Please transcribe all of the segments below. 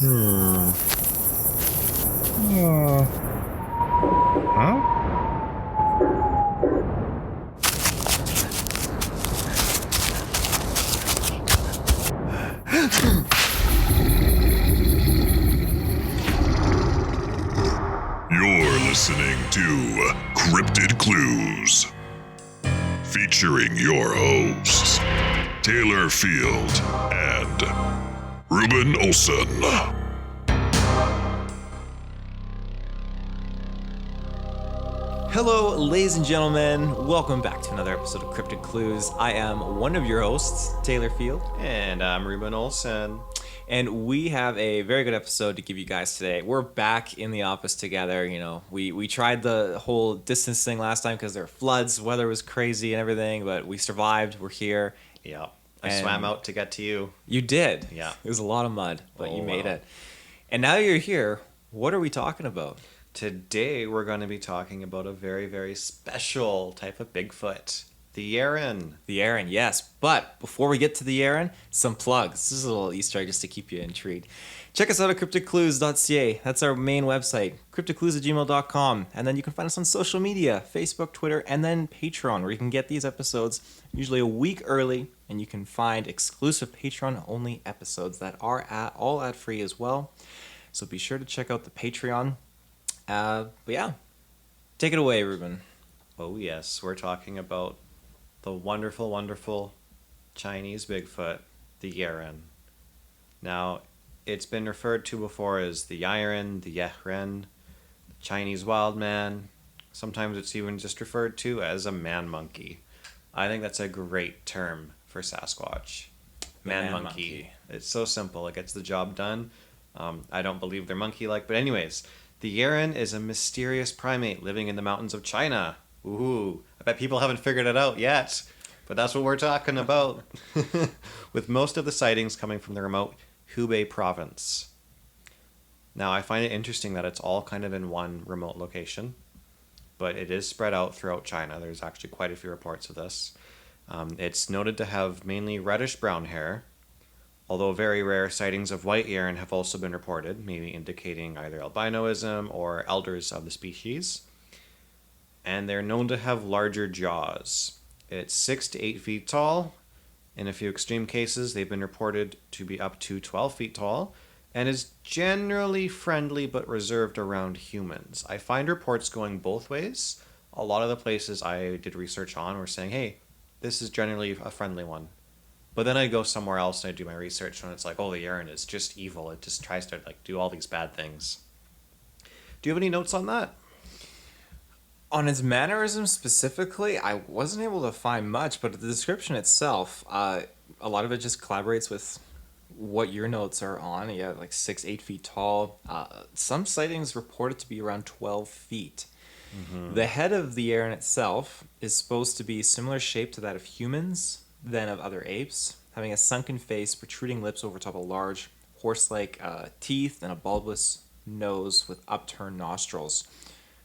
Huh? You're listening to Cryptid Clues, featuring your hosts, Taylor Field and Reuben Olson. Hello, ladies and gentlemen. Welcome back to another episode of Cryptid Clues. I am one of your hosts, Taylor Field. And I'm Reuben Olson. And we have a very good episode to give you guys today. We're back in the office together. You know, we tried the whole distance thing last time because there were floods, weather was crazy and everything, but we survived. We're here. Yeah. I swam out to get to you. You did. Yeah. It was a lot of mud, but you made it. And now you're here. What are we talking about? Today we're going to be talking about a very, very special type of Bigfoot. The Yeren. The Yaren, yes. But before we get to the Yaren, some plugs. This is a little Easter egg just to keep you intrigued. Check us out at CryptidClues.ca. That's our main website. CryptidClues@gmail.com. And then you can find us on social media, Facebook, Twitter, and then Patreon, where you can get these episodes usually a week early. And you can find exclusive Patreon-only episodes that are all ad-free as well. So be sure to check out the Patreon. But yeah, take it away, Reuben. Oh, yes. We're talking about the wonderful, wonderful Chinese Bigfoot, the Yeren. Now, it's been referred to before as the Yeren, the Yeren, the Chinese wild man. Sometimes it's even just referred to as a man monkey. I think that's a great term for Sasquatch. Man monkey. It's so simple. It gets the job done. I don't believe they're monkey-like, but anyways, the Yeren is a mysterious primate living in the mountains of China. Ooh, I bet people haven't figured it out yet, but that's what we're talking about. With most of the sightings coming from the remote Hubei province. Now, I find it interesting that it's all kind of in one remote location, but it is spread out throughout China. There's actually quite a few reports of this. It's noted to have mainly reddish-brown hair, although very rare sightings of white Yeren have also been reported, maybe indicating either albinoism or elders of the species. And they're known to have larger jaws. It's 6 to 8 feet tall. In a few extreme cases, they've been reported to be up to 12 feet tall, and is generally friendly but reserved around humans. I find reports going both ways. A lot of the places I did research on were saying, hey, this is generally a friendly one. But then I go somewhere else and I do my research and it's like, oh, the Yeren is just evil. It just tries to do all these bad things. Do you have any notes on that? On its mannerism specifically, I wasn't able to find much, but the description itself, a lot of it just collaborates with what your notes are on. Yeah, 6, 8 feet tall. Some sightings reported to be around 12 feet. Mm-hmm. The head of the Yeren itself is supposed to be similar shape to that of humans than of other apes, having a sunken face, protruding lips over top of large horse-like teeth, and a bulbous nose with upturned nostrils.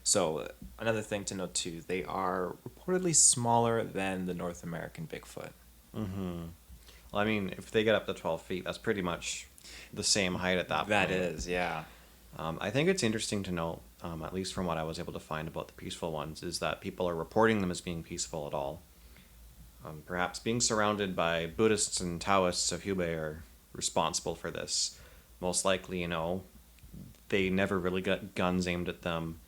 So, another thing to note too, they are reportedly smaller than the North American Bigfoot. Mm-hmm. Well, I mean, if they get up to 12 feet, that's pretty much the same height at that point. That is, yeah. I think it's interesting to note, at least from what I was able to find about the peaceful ones, is that people are reporting them as being peaceful at all. Perhaps being surrounded by Buddhists and Taoists of Hubei are responsible for this. Most likely, they never really got guns aimed at them.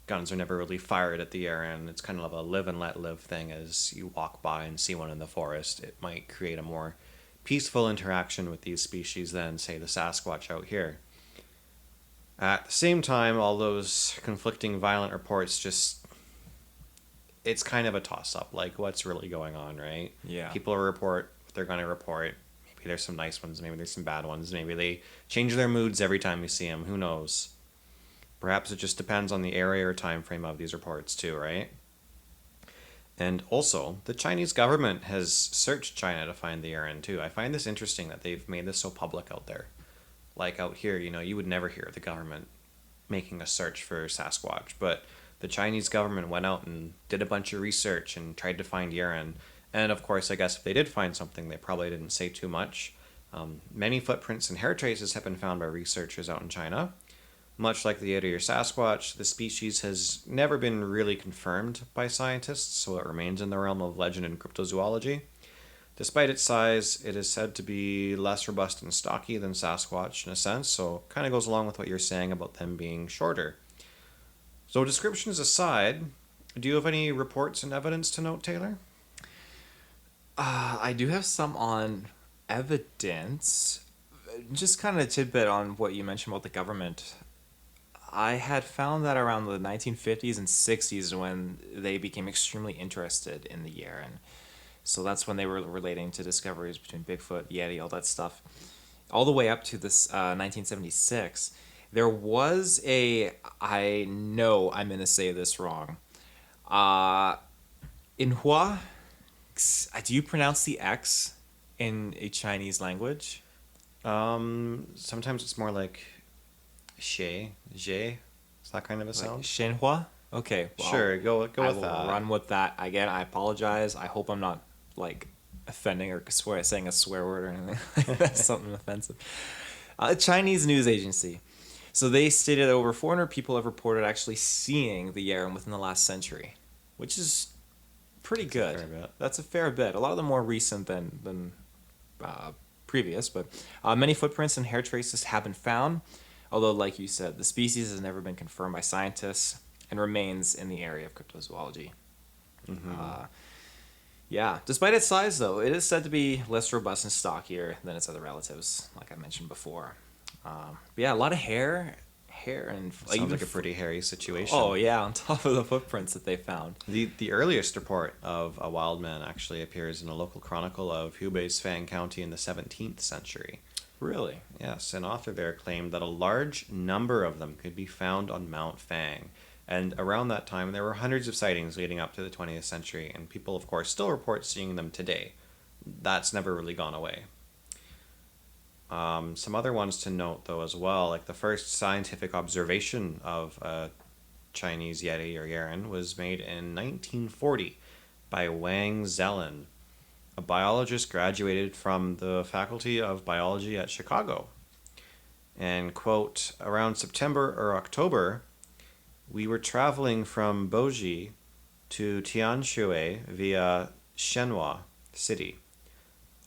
Guns are never really fired at the Yeren. It's kind of a live and let live thing. As you walk by and see one in the forest, it might create a more peaceful interaction with these species than, say, the Sasquatch out here. At the same time, all those conflicting violent reports it's kind of a toss-up, what's really going on, right? Yeah. People report what they're going to report. Maybe there's some nice ones, maybe there's some bad ones, maybe they change their moods every time you see them, who knows? Perhaps it just depends on the area or time frame of these reports too, right? And also, the Chinese government has searched China to find the Yeren too. I find this interesting that they've made this so public out there. Like out here, you would never hear the government making a search for Sasquatch, but the Chinese government went out and did a bunch of research and tried to find Yeren. And of course, I guess if they did find something, they probably didn't say too much. Many footprints and hair traces have been found by researchers out in China. Much like the Yeti or Sasquatch, the species has never been really confirmed by scientists, so it remains in the realm of legend and cryptozoology. Despite its size, it is said to be less robust and stocky than Sasquatch in a sense, so kind of goes along with what you're saying about them being shorter. So descriptions aside, do you have any reports and evidence to note, Taylor? I do have some on evidence. Just kind of a tidbit on what you mentioned about the government. I had found that around the 1950s and 60s when they became extremely interested in the Yeren. So that's when they were relating to discoveries between Bigfoot, Yeti, all that stuff. All the way up to this 1976, there was I know I'm going to say this wrong. Inhua, do you pronounce the X in a Chinese language? Sometimes it's more like She, Is that kind of a sound? Like Shénnóngjià? Okay. Well, sure, go with I will that. run with that. Again, I apologize. I hope I'm not like offending or saying a swear word or anything like that. Something offensive. A Chinese news agency. So they stated that over 400 people have reported actually seeing the Yaren within the last century, which is pretty good. That's a fair bit. That's a fair bit. A lot of them more recent than previous, but many footprints and hair traces have been found. Although, like you said, the species has never been confirmed by scientists and remains in the area of cryptozoology. Mm-hmm. Yeah, despite its size, though, it is said to be less robust and stockier than its other relatives, like I mentioned before. But yeah, a lot of hair and Sounds like a pretty hairy situation. Oh yeah, on top of the footprints that they found. The earliest report of a wild man actually appears in a local chronicle of Hubei's Fang County in the 17th century. Really? Yes, an author there claimed that a large number of them could be found on Mount Fang. And around that time, there were hundreds of sightings leading up to the 20th century, and people, of course, still report seeing them today. That's never really gone away. Some other ones to note, though, as well, like the first scientific observation of a Chinese Yeti or Yaren was made in 1940 by Wang Zelen, a biologist graduated from the Faculty of Biology at Chicago. And, quote, around September or October, we were traveling from Boji to Tianshui via Shénnóngjià City.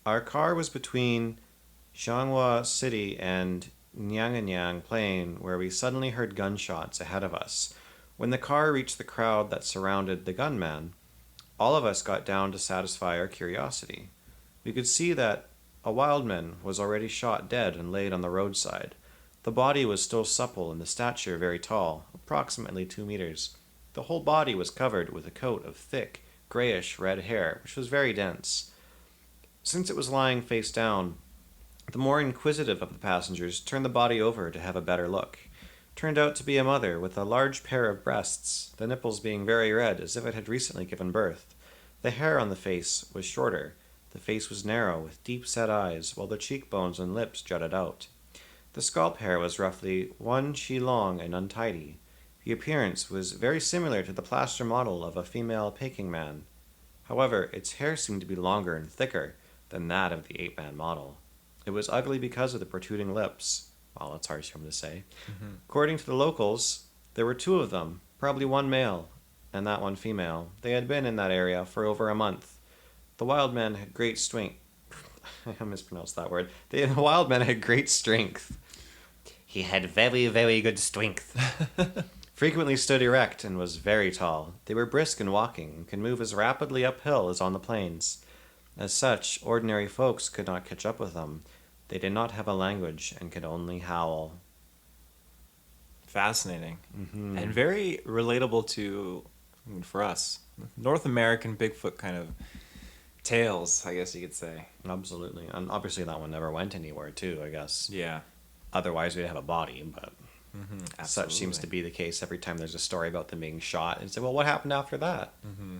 Our car was between Xianghua City and Nyanganyang Plain, where we suddenly heard gunshots ahead of us. When the car reached the crowd that surrounded the gunman, all of us got down to satisfy our curiosity. We could see that a wild man was already shot dead and laid on the roadside. The body was still supple and the stature very tall, approximately 2 meters. The whole body was covered with a coat of thick, grayish-red hair, which was very dense. Since it was lying face down, the more inquisitive of the passengers turned the body over to have a better look. Turned out to be a mother with a large pair of breasts, the nipples being very red as if it had recently given birth. The hair on the face was shorter. The face was narrow with deep-set eyes, while the cheekbones and lips jutted out. The scalp hair was roughly 1 chi long and untidy. The appearance was very similar to the plaster model of a female Peking man. However, its hair seemed to be longer and thicker than that of the ape-man model. It was ugly because of the protruding lips. Well, that's harsh for him to say. Mm-hmm. According to the locals, there were 2 of them, probably one male and that one female. They had been in that area for over a month. The wild man had great strength. I mispronounced that word. The wild man had great strength. He had very, very good strength. Frequently stood erect and was very tall. They were brisk in walking and could move as rapidly uphill as on the plains. As such, ordinary folks could not catch up with them. They did not have a language and could only howl. Fascinating. Mm-hmm. And very relatable to, for us, North American Bigfoot kind of tales, I guess you could say. Absolutely. And obviously that one never went anywhere, too, I guess. Yeah. Otherwise, we'd have a body, but Mm-hmm. such seems to be the case every time there's a story about them being shot. And say, well, what happened after that? Mm-hmm.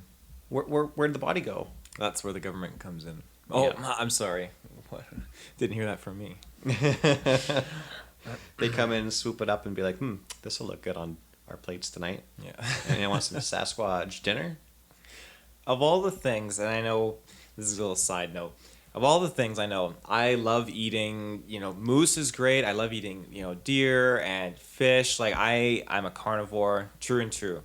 Where did the body go? That's where the government comes in. Oh, Yeah. I'm sorry. Didn't hear that from me. They come in, swoop it up, and be like, this will look good on our plates tonight. Yeah. And you want some Sasquatch dinner? Of all the things, and I know this is a little side note, of all the things I know, I love eating, moose is great. I love eating, deer and fish. Like I'm a carnivore, true and true.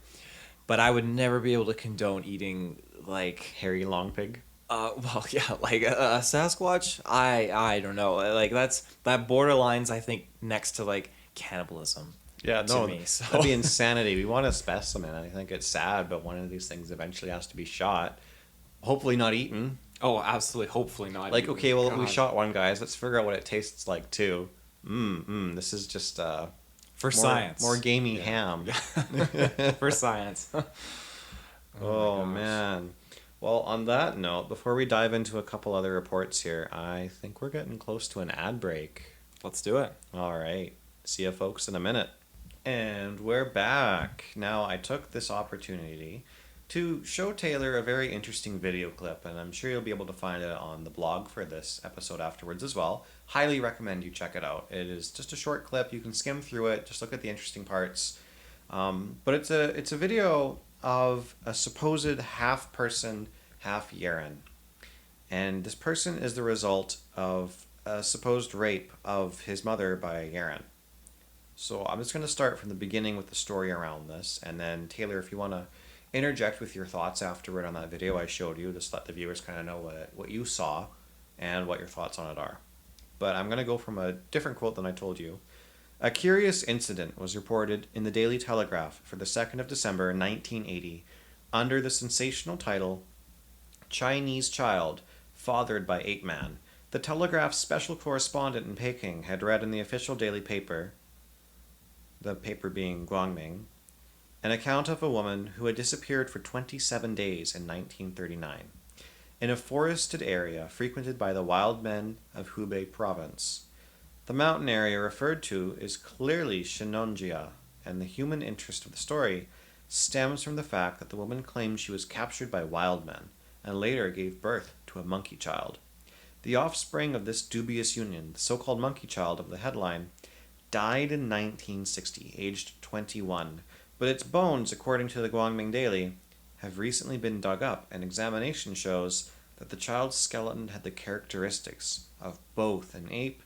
But I would never be able to condone eating like Hairy long pig. well, yeah, like a Sasquatch. I don't know. Like that borderlines. I think next to like cannibalism. Yeah, to no, me, so. that'd be insanity. We want a specimen. I think it's sad, but one of these things eventually has to be shot. Hopefully not eaten. Oh, absolutely. Hopefully not. Like, even. okay, well, we God. shot one, guys. Let's figure out what it tastes like, too. This is just For more, science. more gamey ham. For science. Oh, my gosh. man. Well, on that note, before we dive into a couple other reports here, I think we're getting close to an ad break. Let's do it. All right. See you folks in a minute. And we're back. Now, I took this opportunity to show Taylor a very interesting video clip, and I'm sure you'll be able to find it on the blog for this episode afterwards as well. Highly recommend you check it out. It is just a short clip. You can skim through it, just look at the interesting parts. But it's a video of a supposed half person, half Yeren. And this person is the result of a supposed rape of his mother by Yaren. So I'm just going to start from the beginning with the story around this, and then Taylor, if you want to interject with your thoughts afterward on that video I showed you, just let the viewers kind of know what you saw and what your thoughts on it are. But I'm going to go from a different quote than I told you. A curious incident was reported in the Daily Telegraph for the 2nd of December 1980 under the sensational title, Chinese Child Fathered by Ape Man. The Telegraph's special correspondent in Peking had read in the official daily paper, the paper being Guangming, an account of a woman who had disappeared for 27 days in 1939 in a forested area frequented by the wild men of Hubei province. The mountain area referred to is clearly Shénnóngjià, and the human interest of the story stems from the fact that the woman claimed she was captured by wild men and later gave birth to a monkey child. The offspring of this dubious union, the so-called monkey child of the headline, died in 1960, aged 21, but its bones, according to the Guangming Daily, have recently been dug up, and examination shows that the child's skeleton had the characteristics of both an ape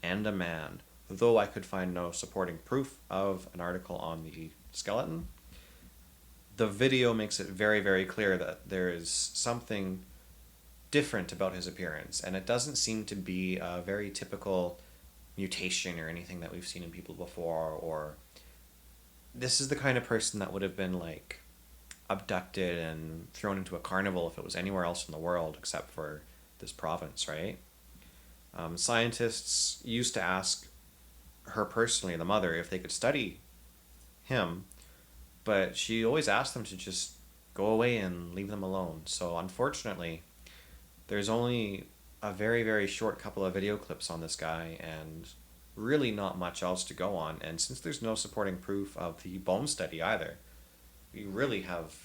and a man, though I could find no supporting proof of an article on the skeleton. The video makes it very, very clear that there is something different about his appearance, and it doesn't seem to be a very typical mutation or anything that we've seen in people before, or this is the kind of person that would have been like abducted and thrown into a carnival if it was anywhere else in the world except for this province, right? Scientists used to ask her personally, the mother, if they could study him, but she always asked them to just go away and leave them alone. So unfortunately, there's only a very, very short couple of video clips on this guy and really not much else to go on. And since there's no supporting proof of the bone study either, we really have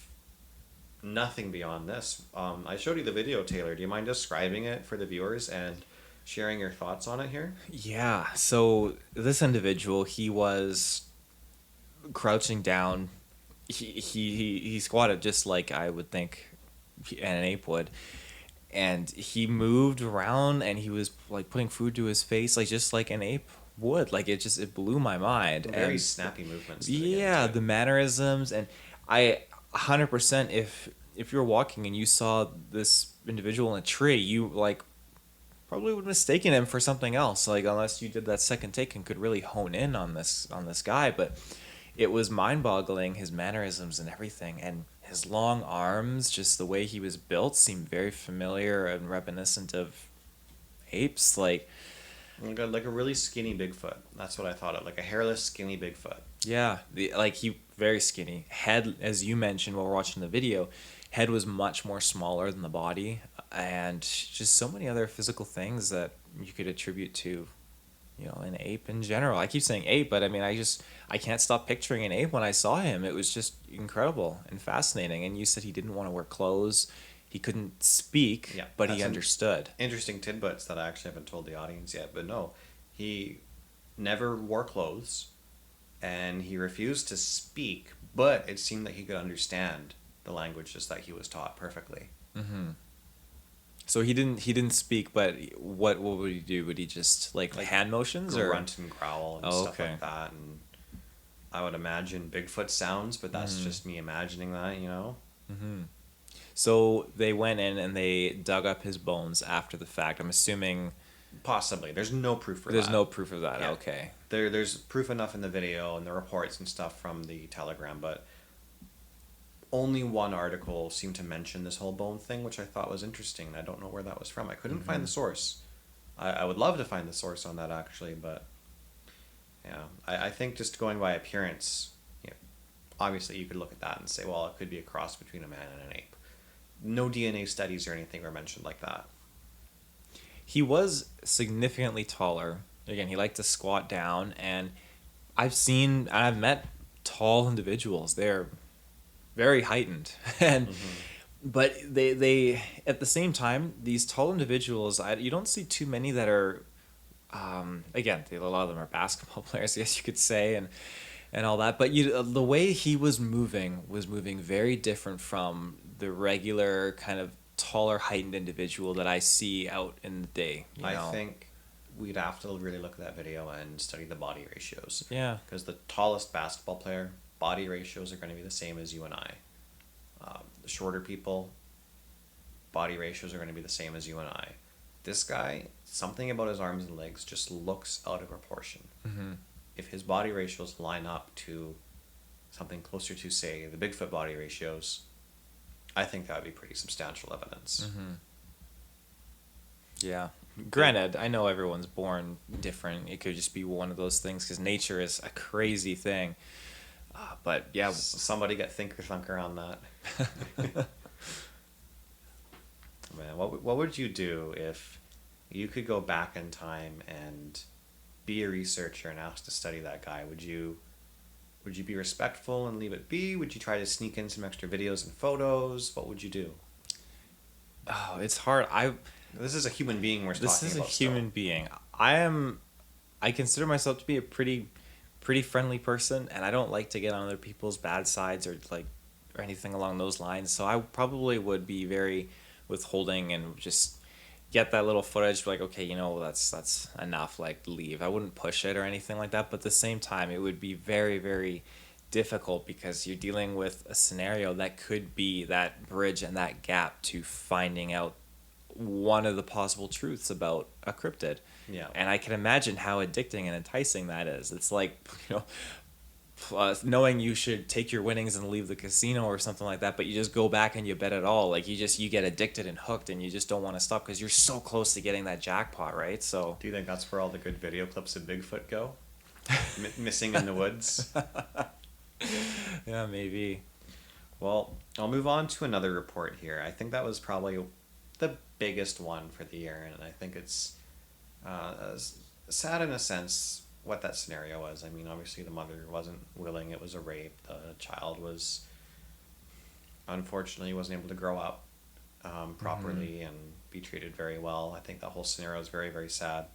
nothing beyond this. I showed you the video, Taylor. Do you mind describing it for the viewers and sharing your thoughts on it here? Yeah. So this individual, he was crouching down. He squatted just like I would think an ape would. And he moved around and he was like putting food to his face, like just like an ape would. Like it blew my mind. Very and snappy movements. Yeah, the mannerisms, and I 100%. If you're walking and you saw this individual in a tree, you like probably would have mistaken him for something else. Like unless you did that second take and could really hone in on this guy, but it was mind-boggling, his mannerisms and everything, and his long arms, just the way he was built, seemed very familiar and reminiscent of apes. Like a really skinny Bigfoot. That's what I thought of, like a hairless, skinny Bigfoot. yeah, he very skinny. Head, as you mentioned while we're watching the video, head was much more smaller than the body, and just so many other physical things that you could attribute to, an ape in general. I keep saying ape, but I mean, I can't stop picturing an ape when I saw him. It was just incredible and fascinating. And you said he didn't want to wear clothes. He couldn't speak, Yeah, but he understood. Interesting tidbits that I actually haven't told the audience yet. But no, he never wore clothes, and he refused to speak, but it seemed that he could understand the languages that he was taught perfectly. Mm-hmm. So he didn't speak, but what would he do? Would he just like hand motions or grunt and growl and Oh, stuff okay. like that? And I would imagine Bigfoot sounds, but that's just me imagining that, you know? So they went in and they dug up his bones after the fact. I'm assuming Possibly. There's no proof for there's that. no proof of that. Yeah. Okay. There's proof enough in the video and the reports and stuff from the Telegram, but only one article seemed to mention this whole bone thing, which I thought was interesting. I don't know where that was from. I couldn't find the source. I would love to find the source on that actually, but yeah, I think just going by appearance, you know, obviously you could look at that and say, well, it could be a cross between a man and an ape. No DNA studies or anything were mentioned like that. He was significantly taller. Again, he liked to squat down, and I've met tall individuals. They're very heightened, and but they at the same time, these tall individuals, you don't see too many that are. Again, a lot of them are basketball players, I guess you could say, and all that. But the way he was moving very different from the regular kind of taller, heightened individual that I see out in the day. I think we'd have to really look at that video and study the body ratios. Yeah. Because the tallest basketball player, body ratios are going to be the same as you and I. The shorter people, body ratios are going to be the same as you and I. This guy, something about his arms and legs just looks out of proportion. If his body ratios line up to something closer to, say, the Bigfoot body ratios, I think that would be pretty substantial evidence. Yeah. Granted, I know everyone's born different. It could just be one of those things because nature is a crazy thing. But yeah, Somebody get thinker thunker on that. Man, what would you do if you could go back in time and be a researcher and asked to study that guy? Would you be respectful and leave it be? Would you try to sneak in some extra videos and photos? What would you do? oh, it's hard. This is a human being we're talking about. This is a human being. I consider myself to be a pretty friendly person, and I don't like to get on other people's bad sides or anything along those lines. So I probably would be very withholding and just get that little footage, like, okay, that's enough, like, leave. I wouldn't push it or anything like that, but at the same time, it would be very, very difficult because you're dealing with a scenario that could be that bridge and that gap to finding out one of the possible truths about a cryptid. Yeah. And I can imagine how addicting and enticing that is. It's like, knowing you should take your winnings and leave the casino or something like that, but you just go back and you bet it all. Like, you get addicted and hooked, and you just don't want to stop because you're so close to getting that jackpot, right? So Do you think that's where all the good video clips of Bigfoot go? Missing in the woods? yeah, maybe. Well, I'll move on to another report here. I think that was probably the biggest one for the year, and I think it's sad in a sense what that scenario was. I mean, obviously the mother wasn't willing. It was a rape. The child unfortunately wasn't able to grow up properly and be treated very well. I think that whole scenario is very, very sad.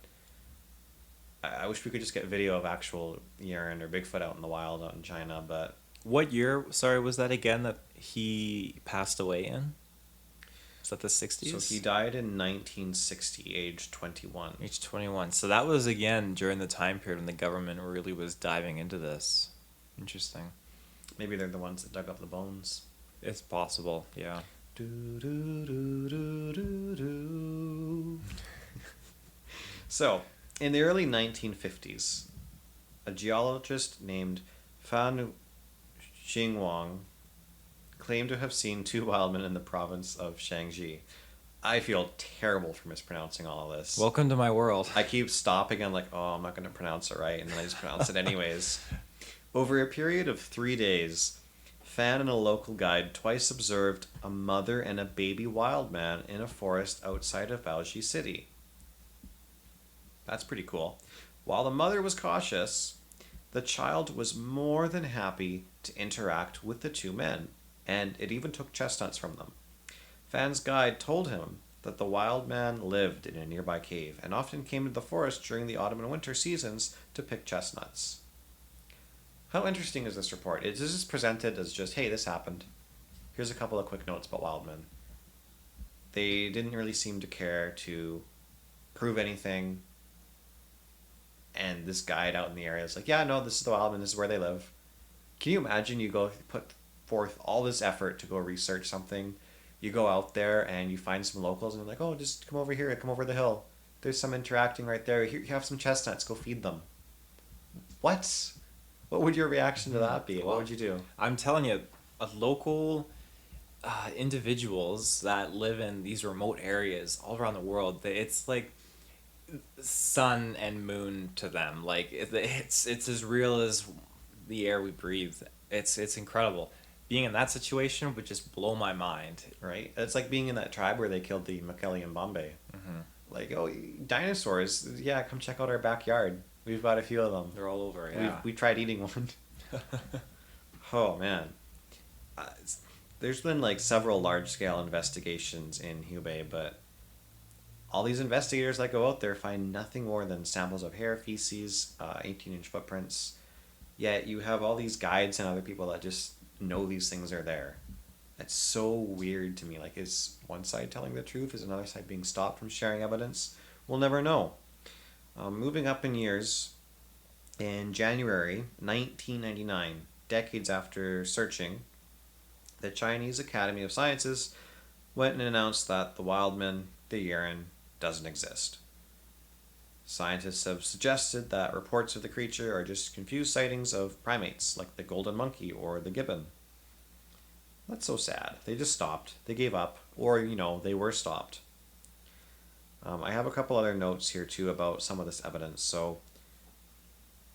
I wish we could just get video of actual Yeren or Bigfoot out in the wild out in China, but... What year, sorry, was that again that he passed away in? Was that the 60s? So he died in 1960, age 21. Age 21. So that was, again, during the time period when the government really was diving into this. Interesting. Maybe they're the ones that dug up the bones. It's possible, yeah. Do, do, do, do, do, do. So, in the early 1950s, a geologist named Fan Xinguang claimed to have seen two wildmen in the province of Shénnóngjià. I feel terrible for mispronouncing all of this. Welcome to my world. I keep stopping and I'm not going to pronounce it right, and then I just pronounce it anyways. Over a period of 3 days, Fan and a local guide twice observed a mother and a baby wildman in a forest outside of Baoji City. That's pretty cool. While the mother was cautious, the child was more than happy to interact with the two men, and it even took chestnuts from them. Fan's guide told him that the wild man lived in a nearby cave and often came to the forest during the autumn and winter seasons to pick chestnuts. How interesting is this report? This is presented as just, hey, this happened. Here's a couple of quick notes about wild men. They didn't really seem to care to prove anything. And this guide out in the area is like, yeah, no, this is the Wildman, this is where they live. Can you imagine you go put forth all this effort to go research something? You go out there and you find some locals and you're like, oh, just come over here, come over the hill. There's some interacting right there. Here, you have some chestnuts, go feed them. What? What would your reaction to that be? Well, what would you do? I'm telling you, local individuals that live in these remote areas all around the world, it's like sun and moon to them. Like it's as real as the air we breathe. It's incredible. Being in that situation would just blow my mind. Right? It's like being in that tribe where they killed the Macaulay and Bombay. Mm-hmm. Like, oh, dinosaurs. Yeah, come check out our backyard. We've got a few of them. They're all over. Yeah. We tried eating one. Oh, man. There's been like several large-scale investigations in Hubei, but all these investigators that go out there find nothing more than samples of hair, feces, 18-inch footprints. Yet you have all these guides and other people that just know these things are there. That's so weird to me. Like, is one side telling the truth? Is another side being stopped from sharing evidence? We'll never know. Moving up in years, in January 1999, decades after searching, the Chinese Academy of Sciences went and announced that the Wildman, the Yeren, doesn't exist. Scientists have suggested that reports of the creature are just confused sightings of primates like the golden monkey or the gibbon. That's so sad. They just stopped. They gave up. Or, they were stopped. I have a couple other notes here, too, about some of this evidence. So,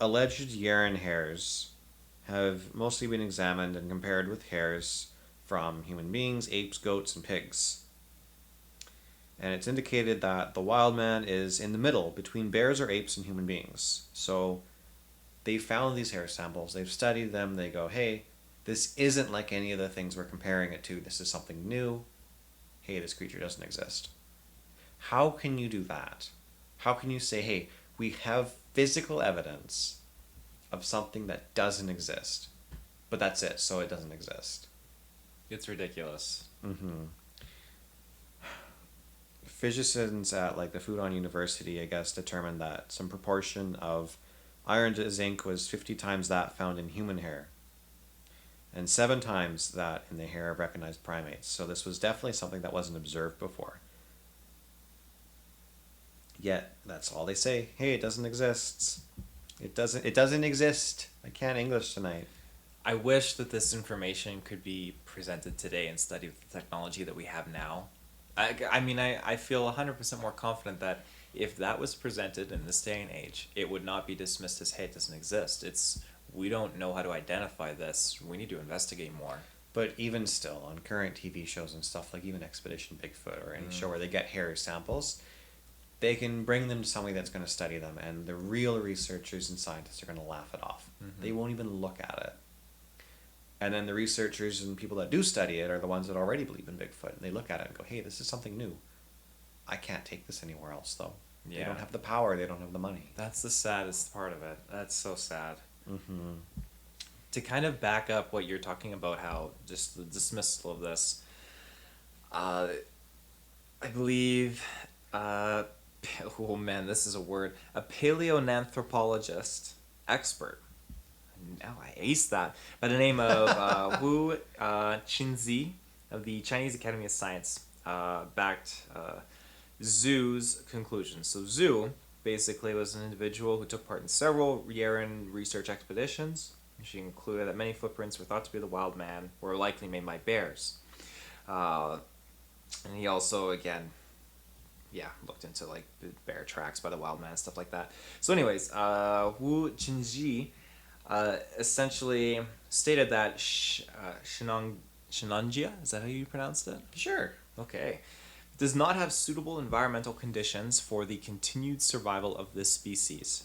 alleged Yaren hairs have mostly been examined and compared with hairs from human beings, apes, goats, and pigs. And it's indicated that the wild man is in the middle between bears or apes and human beings. So, they found these hair samples. They've studied them. They go, hey, this isn't like any of the things we're comparing it to. This is something new. Hey, this creature doesn't exist. How can you do that? How can you say, hey, we have physical evidence of something that doesn't exist, but that's it, so it doesn't exist? It's ridiculous. Mm-hmm. Physicians at the Fudan University, I guess, determined that some proportion of iron to zinc was 50 times that found in human hair, and 7 times that in the hair of recognized primates. So this was definitely something that wasn't observed before. Yet, that's all they say. Hey, it doesn't exist. It doesn't exist. I can't English tonight. I wish that this information could be presented today and studied with the technology that we have now. I feel 100% more confident that if that was presented in this day and age, it would not be dismissed as, hey, it doesn't exist. We don't know how to identify this. We need to investigate more. But even still, on current TV shows and stuff, like even Expedition Bigfoot or any show where they get hair samples, they can bring them to somebody that's going to study them, and the real researchers and scientists are going to laugh it off. Mm-hmm. They won't even look at it. And then the researchers and people that do study it are the ones that already believe in Bigfoot, and they look at it and go, hey, this is something new. I can't take this anywhere else, though. Yeah. They don't have the power. They don't have the money. That's the saddest part of it. That's so sad. Mm-hmm. To kind of back up what you're talking about, how just the dismissal of this, I believe, oh man, this is a word, a paleonanthropologist expert. Now I aced that. By the name of Wu Qinzi of the Chinese Academy of Science backed Zhu's conclusions. So Zhu basically was an individual who took part in several Yeren research expeditions. She included that many footprints were thought to be the wild man were likely made by bears. And he also, again, looked into bear tracks by the wild man and stuff like that. So anyways, Wu Qinji essentially stated that Shénnóngjià, is that how you pronounced it? Sure. Okay. Does not have suitable environmental conditions for the continued survival of this species.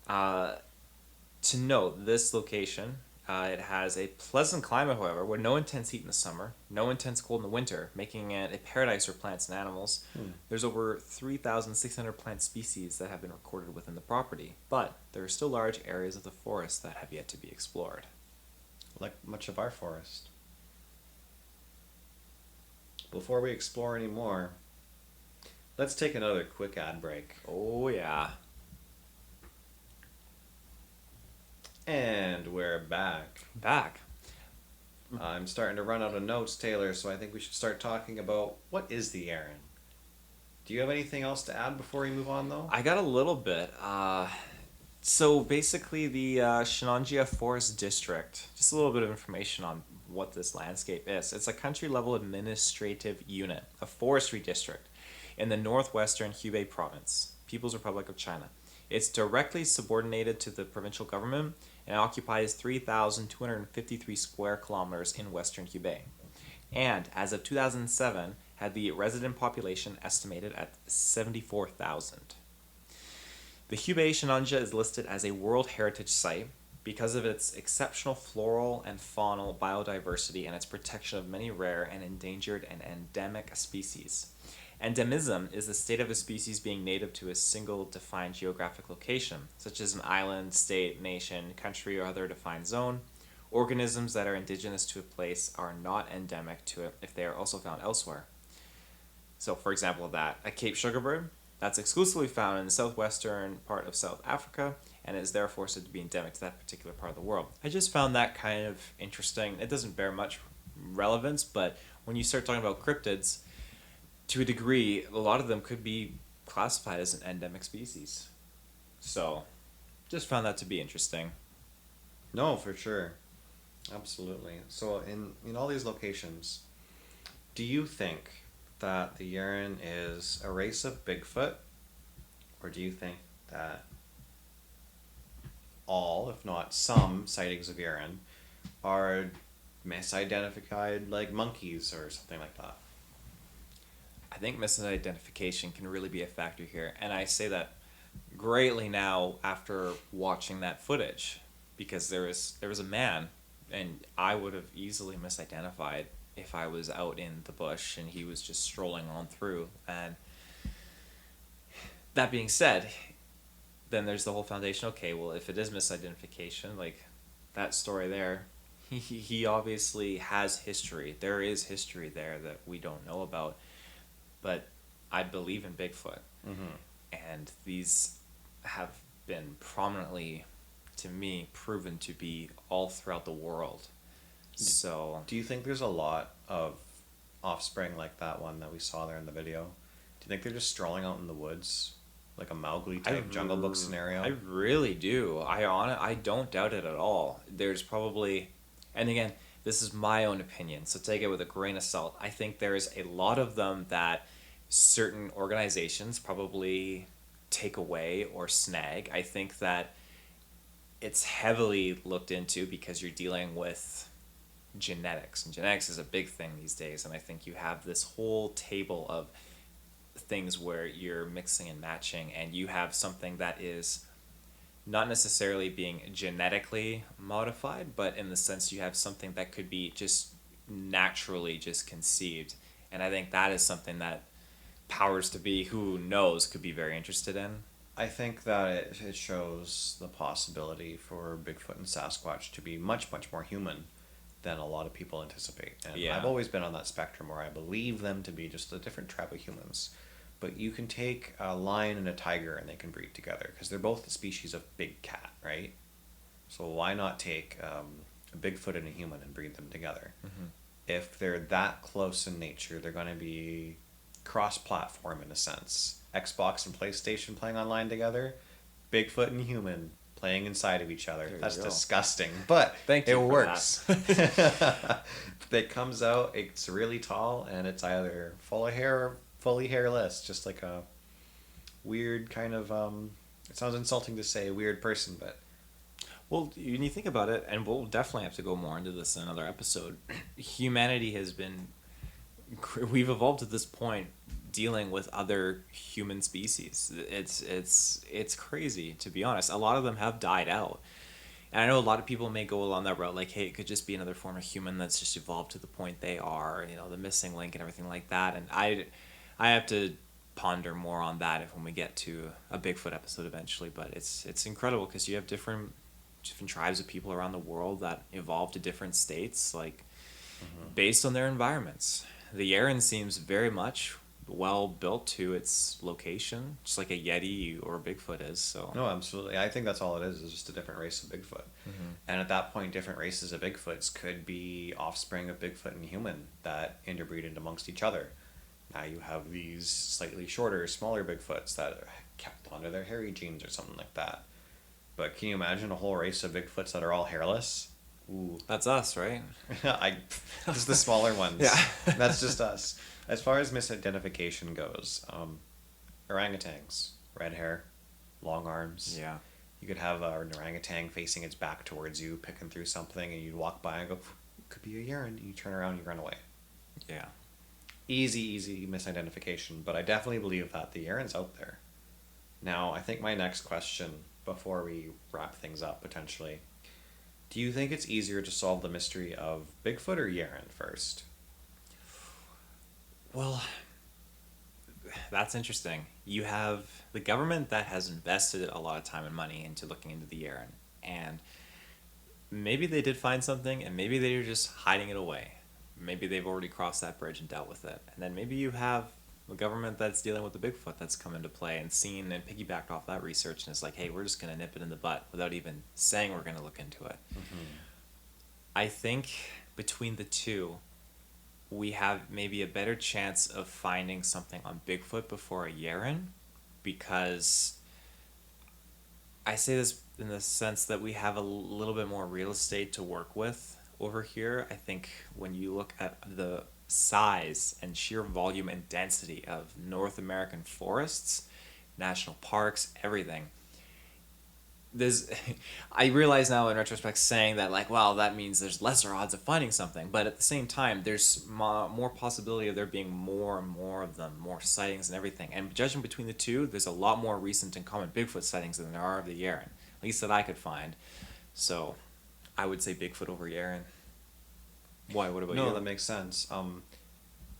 To note, this location, it has a pleasant climate, however, with no intense heat in the summer, no intense cold in the winter, making it a paradise for plants and animals. There's over 3,600 plant species that have been recorded within the property, but there are still large areas of the forest that have yet to be explored. Like much of our forest. Before we explore any more, let's take another quick ad break. Oh, yeah. And we're back. Back. I'm starting to run out of notes, Taylor, so I think we should start talking about what is the Yaren. Do you have anything else to add before we move on, though? I got a little bit. So basically, the Shinanjia Forest District, just a little bit of information on what this landscape is. It's a country-level administrative unit, a forestry district in the northwestern Hubei province, People's Republic of China. It's directly subordinated to the provincial government and occupies 3,253 square kilometers in western Hubei. And as of 2007, had the resident population estimated at 74,000. The Hubei Shenóngjià is listed as a World Heritage Site because of its exceptional floral and faunal biodiversity and its protection of many rare and endangered and endemic species. Endemism is the state of a species being native to a single defined geographic location, such as an island, state, nation, country, or other defined zone. Organisms that are indigenous to a place are not endemic to it if they are also found elsewhere. So, for example, a Cape sugarbird, that's exclusively found in the southwestern part of South Africa and is therefore said to be endemic to that particular part of the world. I just found that kind of interesting. It doesn't bear much relevance, but when you start talking about cryptids, to a degree, a lot of them could be classified as an endemic species. So, just found that to be interesting. No, for sure. Absolutely. So in all these locations, do you think that the Yeren is a race of Bigfoot? Or do you think that all, if not some, sightings of Yeren are misidentified like monkeys or something like that? I think misidentification can really be a factor here, and I say that greatly now after watching that footage, because there was a man, and I would have easily misidentified if I was out in the bush and he was just strolling on through. And that being said, then there's the whole foundation. Okay, well, if it is misidentification, like that story there, he obviously has history. There is history there that we don't know about. But I believe in Bigfoot. Mm-hmm. And these have been prominently, to me, proven to be all throughout the world. So, Do you think there's a lot of offspring like that one that we saw there in the video? Do you think they're just strolling out in the woods? Like a Mowgli type Jungle Book scenario? I really do. I don't doubt it at all. There's probably, and again, this is my own opinion, so take it with a grain of salt. I think there's a lot of them that certain organizations probably take away or snag. I think that it's heavily looked into because you're dealing with genetics, and genetics is a big thing these days, and I think you have this whole table of things where you're mixing and matching, and you have something that is not necessarily being genetically modified, but in the sense you have something that could be just naturally just conceived. And I think that is something that powers to be, who knows, could be very interested in. I think that it shows the possibility for Bigfoot and Sasquatch to be much, much more human than a lot of people anticipate. And Yeah. I've always been on that spectrum where I believe them to be just a different tribe of humans. But you can take a lion and a tiger and they can breed together because they're both a species of big cat, right? So why not take a Bigfoot and a human and breed them together? Mm-hmm. If they're that close in nature, they're going to be cross-platform in a sense. Xbox and PlayStation playing online together, Bigfoot and human playing inside of each other. There you That's go. disgusting, but Thank you it for works. It comes out, it's really tall, and it's either full of hair or fully hairless, just like a weird kind of, it sounds insulting to say weird person, but... Well, when you think about it, and we'll definitely have to go more into this in another episode, humanity has been... We've evolved to this point dealing with other human species. It's crazy, to be honest. A lot of them have died out. And I know a lot of people may go along that route, like, hey, it could just be another form of human that's just evolved to the point they are, you know, the missing link and everything like that. And I have to ponder more on that when we get to a Bigfoot episode eventually. But it's incredible because you have different tribes of people around the world that evolve to different states, like, based on their environments. the Yaren seems very much well built to its location, just like a Yeti or a Bigfoot is. So No, absolutely. I think that's all it is just a different race of Bigfoot. And at that point, different races of Bigfoots could be offspring of Bigfoot and human that interbreeded amongst each other. Now you have these slightly shorter, smaller Bigfoots that are kept onto their hairy genes or something like that. But can you imagine a whole race of Bigfoots that are all hairless? Ooh. that's us, right? Just the smaller ones. Yeah. That's just us. As far as misidentification goes, orangutans, red hair, long arms. Yeah. You could have an orangutan facing its back towards you, picking through something, and you'd walk by and go, could be a Yeren. You turn around, you run away. Yeah. Easy misidentification, but I definitely believe that the Yaren's out there. Now, I think my next question, before we wrap things up potentially, do you think it's easier to solve the mystery of Bigfoot or Yeren first? Well, that's interesting. You have the government that has invested a lot of time and money into looking into the Yaren, and maybe they did find something, and maybe they're just hiding it away. Maybe they've already crossed that bridge and dealt with it. And then maybe you have a government that's dealing with the Bigfoot that's come into play and seen and piggybacked off that research and is like, hey, we're just going to nip it in the butt without even saying we're going to look into it. I think between the two, we have maybe a better chance of finding something on Bigfoot before a Yeren, because I say this in the sense that we have a little bit more real estate to work with over here. I think when you look at the size and sheer volume and density of North American forests, national parks, everything, I realize now in retrospect saying that, like, well, that means there's lesser odds of finding something, but at the same time there's more possibility of there being more and more of them, more sightings and everything. And judging between the two, there's a lot more recent and common Bigfoot sightings than there are of the Yaren, at least that I could find. So I would say Bigfoot over Yaren. Why? What about you? No, that makes sense. I'm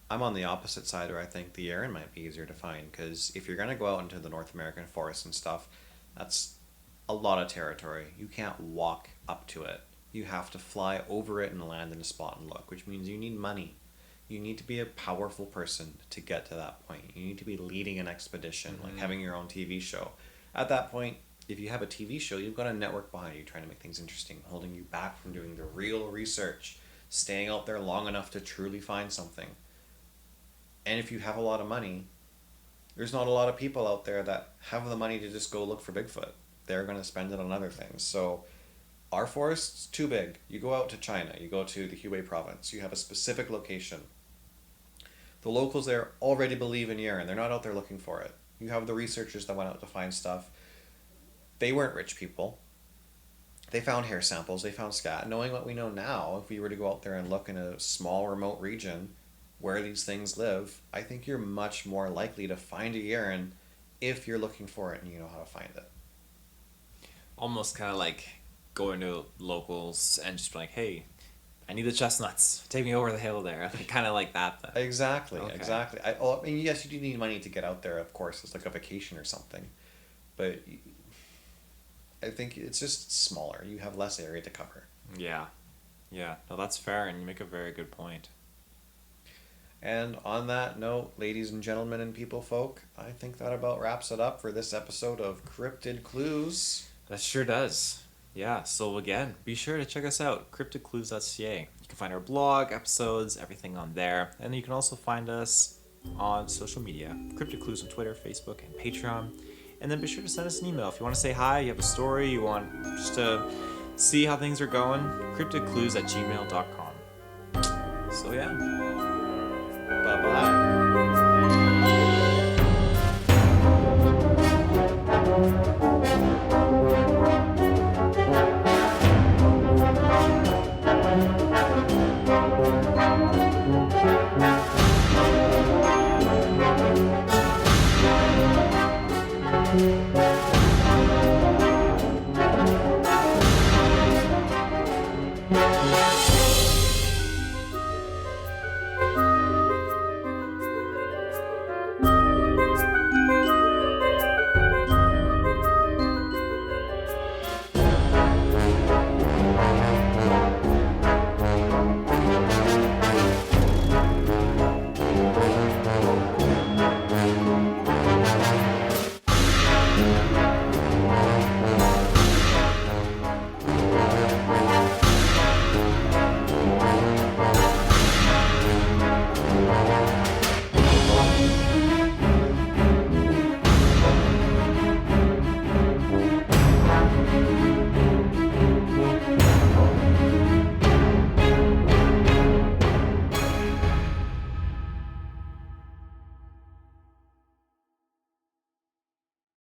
on the opposite side where I think the Yaren might be easier to find, because if you're going to go out into the North American forest and stuff, that's a lot of territory. You can't walk up to it. You have to fly over it and land in a spot and look, which means you need money. You need to be a powerful person to get to that point. You need to be leading an expedition, like having your own TV show. At that point, if you have a TV show, you've got a network behind you trying to make things interesting, holding you back from doing the real research, staying out there long enough to truly find something. And if you have a lot of money, there's not a lot of people out there that have the money to just go look for Bigfoot. They're going to spend it on other things. So our forest's too big. You go out to China, you go to the Hubei province, you have a specific location. The locals there already believe in Yeren. They're not out there looking for it. You have the researchers that went out to find stuff. They weren't rich people. They found hair samples, they found scat. Knowing what we know now, if we were to go out there and look in a small remote region where these things live, I think you're much more likely to find a Yeren if you're looking for it and you know how to find it. Almost kind of like going to locals and just be like, hey, I need the chestnuts. Take me over the hill there. Kind of like that then. Exactly, Okay. exactly. I mean, yes, you do need money to get out there, of course. It's like a vacation or something. But I think it's just smaller. You have less area to cover. Yeah. Yeah. No, that's fair, and you make a very good point. And on that note, ladies and gentlemen and people folk, I think that about wraps it up for this episode of Cryptid Clues. That sure does. Yeah, so again, be sure to check us out, CryptidClues.ca. You can find our blog, episodes, everything on there. And you can also find us on social media, Cryptid Clues on Twitter, Facebook, and Patreon. And then be sure to send us an email. If you want to say hi, you have a story, you want just to see how things are going, cryptidclues@gmail.com. So yeah. Bye-bye.